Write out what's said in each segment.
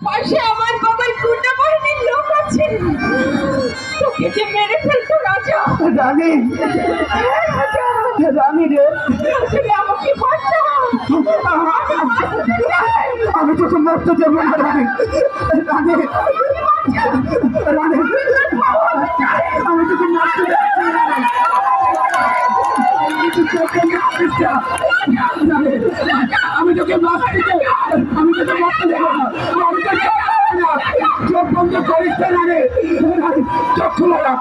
পাশে আমার বাবার গুন্ডা বাহিনীর লোক আছে, তোকে যে মেরে ফেলতো রাজা। রানী, রানী রে, আসলে আমাকে বাঁচা। আমি তোকে মরতে দেবো না রানী। রানী, রানী, আমি তোকে মরতে দেবো না। আমি তোকে মরতে দেবো, আমি তোকে মরতে দেবো না। চোখ বন্ধ করিস না রানী, চোখ খুলে রাখ।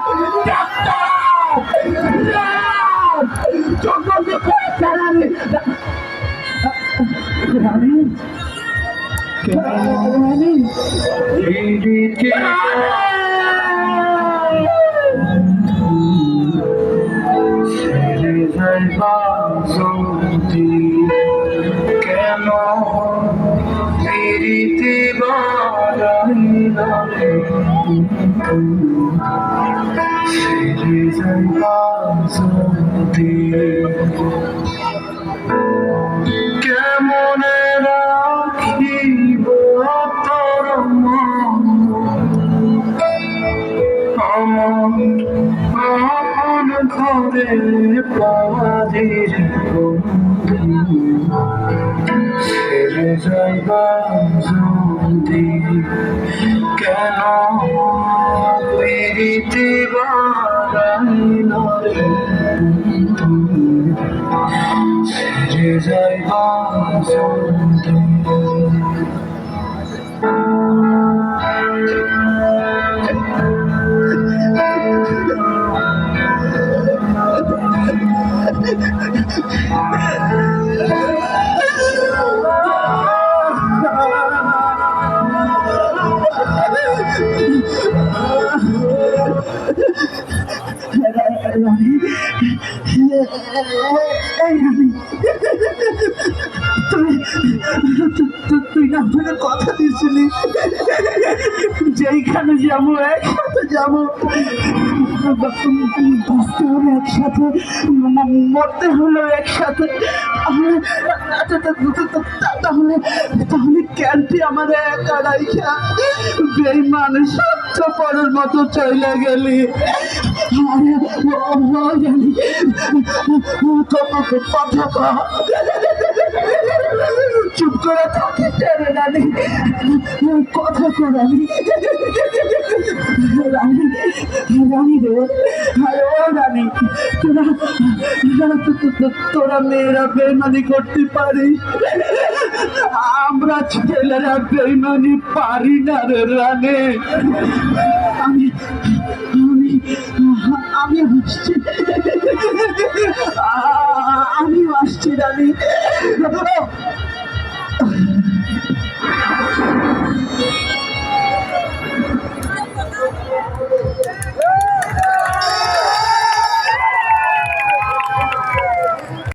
চোখ বন্ধ করিস না রানী। রানী, রানী, কেন ফিরিতে বারাইলা ছেড়ে যাইবা যদি কেমনে রাখিব তোর মন আমার ঘরে পাদির ছেড়ে যাইবা যদি কেন ফিরিতে বারাইলা ছেড়ে যাইবা যদি তুই না আমাকে কথা দিয়েছিলি যেইখানে যাবো একসাথে যাবো, বাঁচতে হবে একসাথে, মরতে হলো একসাথে। তাহলে তাহলে কেন তুই আমাদের একা রাইখা বেইমান স্বার্থপরের মতো চলে গেলি? আরে জানি কথা কহ, চুপ করে থাকিস রে রানী, কথা কো রানী। রানী, রানী রে, আরে ও রানী, তোরা মেয়েরা বেইমানি করতে পারিস, আমরা ছেলেরা বেইমানি পারি না রে রানী। আমি আমি